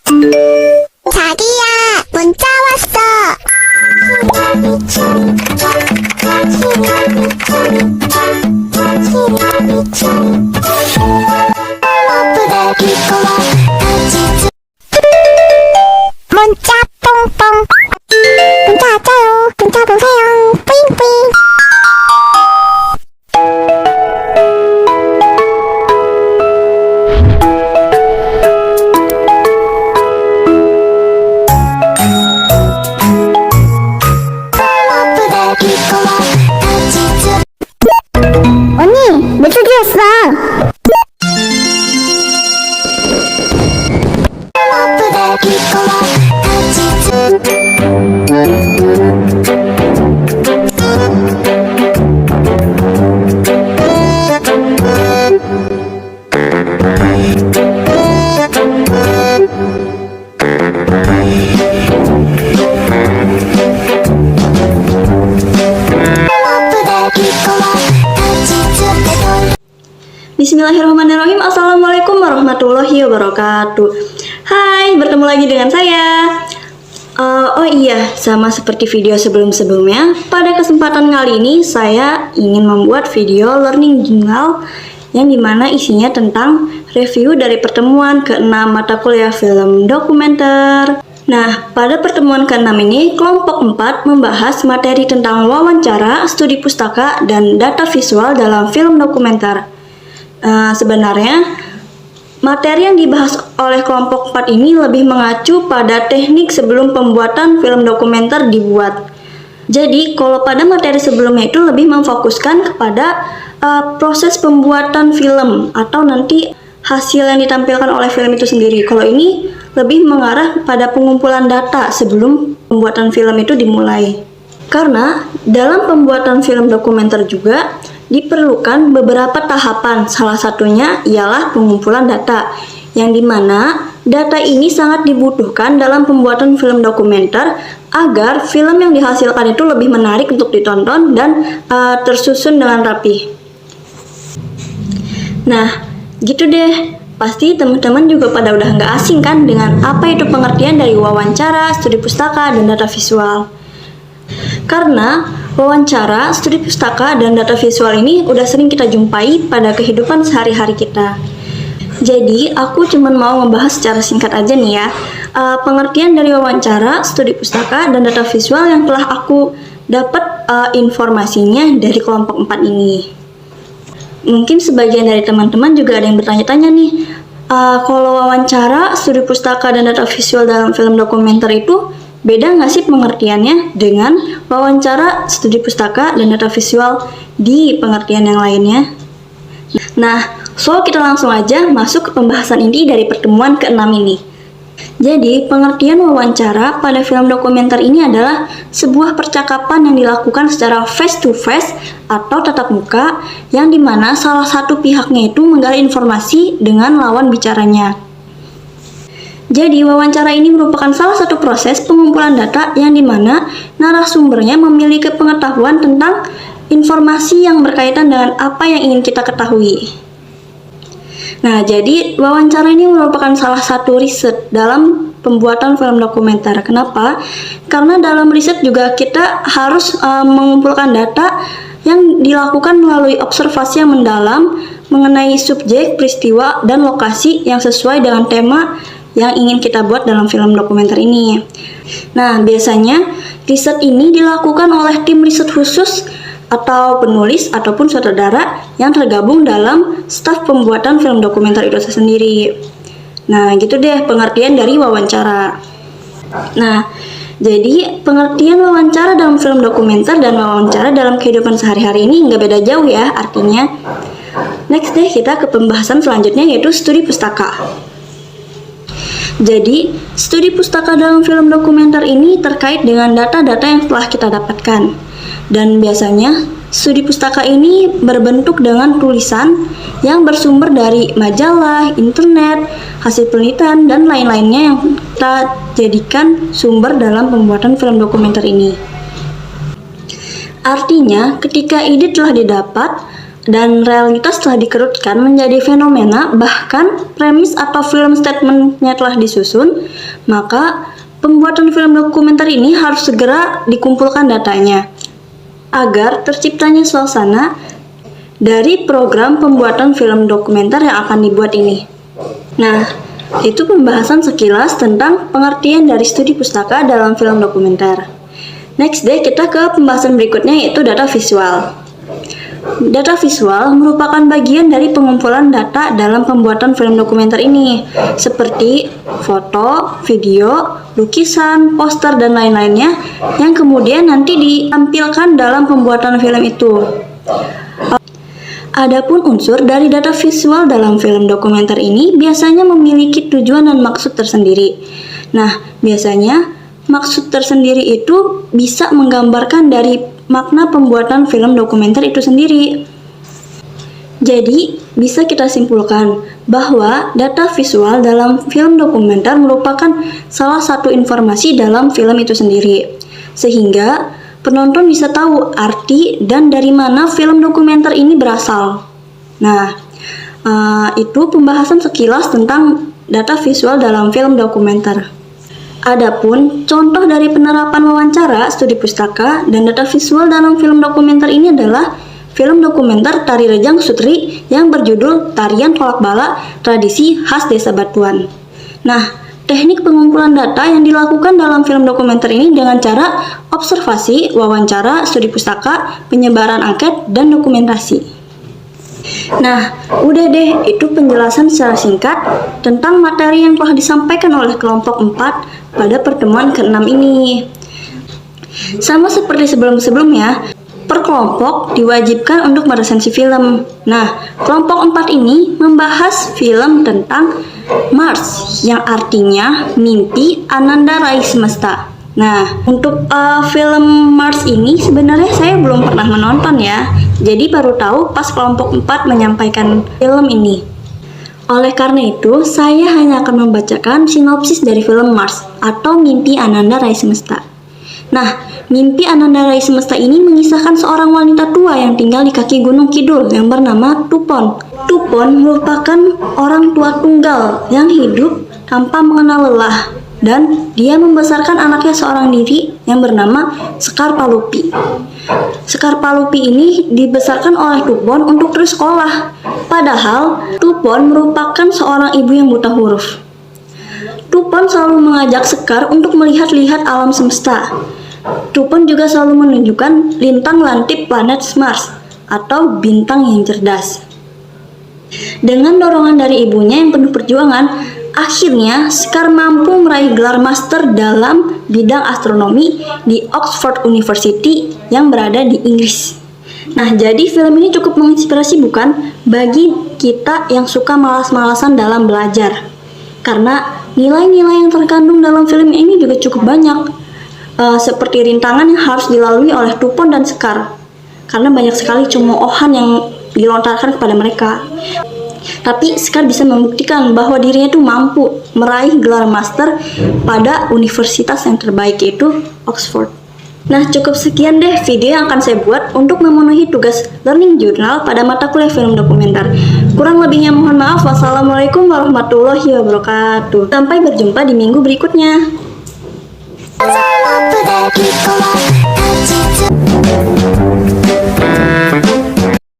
자기야, 문자 왔어. 문자 뽕뽕. 문자 왔어요. 문자 보세요. 뿌잉뿌잉. 언니, 메시지 왔어. Bismillahirrahmanirrahim. Assalamualaikum warahmatullahi wabarakatuh. Hai, bertemu lagi dengan saya. Oh iya, sama seperti video sebelum-sebelumnya, pada kesempatan kali ini saya ingin membuat video learning journal yang dimana isinya tentang review dari pertemuan ke-6 mata kuliah film dokumenter. Nah, pada pertemuan ke-6 ini, kelompok 4 membahas materi tentang wawancara, studi pustaka, dan data visual dalam film dokumenter. Sebenarnya materi yang dibahas oleh kelompok 4 ini lebih mengacu pada teknik sebelum pembuatan film dokumenter dibuat. Jadi kalau pada materi sebelumnya itu lebih memfokuskan kepada proses pembuatan film atau nanti hasil yang ditampilkan oleh film itu sendiri. Kalau ini lebih mengarah pada pengumpulan data sebelum pembuatan film itu dimulai. Karena dalam pembuatan film dokumenter juga diperlukan beberapa tahapan, salah satunya ialah pengumpulan data, yang dimana data ini sangat dibutuhkan dalam pembuatan film dokumenter agar film yang dihasilkan itu lebih menarik untuk ditonton dan tersusun dengan rapi. Nah, gitu deh. Pasti teman-teman juga pada udah nggak asing kan dengan apa itu pengertian dari wawancara, studi pustaka, dan data visual. Karena wawancara, studi pustaka, dan data visual ini udah sering kita jumpai pada kehidupan sehari-hari kita. Jadi, aku cuma mau membahas secara singkat aja nih ya, pengertian dari wawancara, studi pustaka, dan data visual yang telah aku dapat informasinya dari kelompok 4 ini. Mungkin sebagian dari teman-teman juga ada yang bertanya-tanya nih, kalau wawancara, studi pustaka, dan data visual dalam film dokumenter itu beda nggak sih pengertiannya dengan wawancara, studi pustaka, dan data visual di pengertian yang lainnya? Nah, so kita langsung aja masuk ke pembahasan inti dari pertemuan ke-6 ini. Jadi, pengertian wawancara pada film dokumenter ini adalah sebuah percakapan yang dilakukan secara face to face atau tatap muka, yang dimana salah satu pihaknya itu menggali informasi dengan lawan bicaranya. Jadi, wawancara ini merupakan salah satu proses pengumpulan data yang dimana narasumbernya memiliki pengetahuan tentang informasi yang berkaitan dengan apa yang ingin kita ketahui. Nah, jadi wawancara ini merupakan salah satu riset dalam pembuatan film dokumenter. Kenapa? Karena dalam riset juga kita harus mengumpulkan data yang dilakukan melalui observasi yang mendalam mengenai subjek, peristiwa, dan lokasi yang sesuai dengan tema yang ingin kita buat dalam film dokumenter ini. Nah, biasanya riset ini dilakukan oleh tim riset khusus atau penulis ataupun sutradara yang tergabung dalam staf pembuatan film dokumenter itu sendiri. Nah, gitu deh pengertian dari wawancara. Nah, jadi pengertian wawancara dalam film dokumenter dan wawancara dalam kehidupan sehari-hari ini nggak beda jauh ya artinya. Next deh kita ke pembahasan selanjutnya yaitu studi pustaka. Jadi, studi pustaka dalam film dokumenter ini terkait dengan data-data yang telah kita dapatkan. Dan biasanya, studi pustaka ini berbentuk dengan tulisan yang bersumber dari majalah, internet, hasil penelitian, dan lain-lainnya yang kita jadikan sumber dalam pembuatan film dokumenter ini. Artinya, ketika ide telah didapat, dan realitas telah dikerutkan menjadi fenomena, bahkan premis atau film statementnya telah disusun, Maka, pembuatan film dokumenter ini harus segera dikumpulkan datanya agar terciptanya suasana dari program pembuatan film dokumenter yang akan dibuat ini. Nah, itu pembahasan sekilas tentang pengertian dari studi pustaka dalam film dokumenter. Next deh, kita ke pembahasan berikutnya, yaitu data visual. Data visual merupakan bagian dari pengumpulan data dalam pembuatan film dokumenter ini, seperti foto, video, lukisan, poster, dan lain-lainnya yang kemudian nanti ditampilkan dalam pembuatan film itu. Adapun unsur dari data visual dalam film dokumenter ini biasanya memiliki tujuan dan maksud tersendiri. Nah, biasanya maksud tersendiri itu bisa menggambarkan dari makna pembuatan film dokumenter itu sendiri. Jadi, bisa kita simpulkan bahwa data visual dalam film dokumenter merupakan salah satu informasi dalam film itu sendiri, sehingga penonton bisa tahu arti dan dari mana film dokumenter ini berasal. Nah, itu pembahasan sekilas tentang data visual dalam film dokumenter. Adapun contoh dari penerapan wawancara, studi pustaka, dan data visual dalam film dokumenter ini adalah film dokumenter Tari Rejang Sutri yang berjudul Tarian Kolak Bala, Tradisi Khas Desa Batuan. Nah, teknik pengumpulan data yang dilakukan dalam film dokumenter ini dengan cara observasi, wawancara, studi pustaka, penyebaran angket, dan dokumentasi. Nah, udah deh, itu penjelasan secara singkat tentang materi yang telah disampaikan oleh kelompok 4 pada pertemuan ke-6 ini. Sama seperti sebelum-sebelumnya, per kelompok diwajibkan untuk meresensi film. Nah, kelompok 4 ini membahas film tentang Mars, yang artinya mimpi Ananda Raih Semesta. Nah, untuk film Mars ini sebenarnya saya belum pernah menonton ya. Jadi baru tahu pas kelompok 4 menyampaikan film ini. Oleh karena itu, saya hanya akan membacakan sinopsis dari film Mars atau Mimpi Ananda Raih Semesta. Nah, Mimpi Ananda Raih Semesta ini mengisahkan seorang wanita tua yang tinggal di kaki Gunung Kidul yang bernama Tupon. Tupon merupakan orang tua tunggal yang hidup tanpa mengenal lelah, dan dia membesarkan anaknya seorang diri yang bernama Sekar Palupi. Sekar Palupi ini dibesarkan oleh Tupon untuk terus sekolah, padahal Tupon merupakan seorang ibu yang buta huruf. Tupon selalu mengajak Sekar untuk melihat-lihat alam semesta. Tupon juga selalu menunjukkan lintang lantip planet Mars atau bintang yang cerdas. Dengan dorongan dari ibunya yang penuh perjuangan, akhirnya Sekar mampu meraih gelar master dalam bidang astronomi di Oxford University yang berada di Inggris. Nah, jadi film ini cukup menginspirasi bukan bagi kita yang suka malas-malasan dalam belajar. Karena nilai-nilai yang terkandung dalam film ini juga cukup banyak. Seperti rintangan yang harus dilalui oleh Tupon dan Sekar. Karena banyak sekali cemoohan yang dilontarkan kepada mereka. Tapi Sekar bisa membuktikan bahwa dirinya itu mampu meraih gelar master pada universitas yang terbaik, yaitu Oxford. Nah, cukup sekian deh video yang akan saya buat untuk memenuhi tugas learning journal pada mata kuliah film dokumenter. Kurang lebihnya mohon maaf. Wassalamualaikum warahmatullahi wabarakatuh. Sampai berjumpa di minggu berikutnya.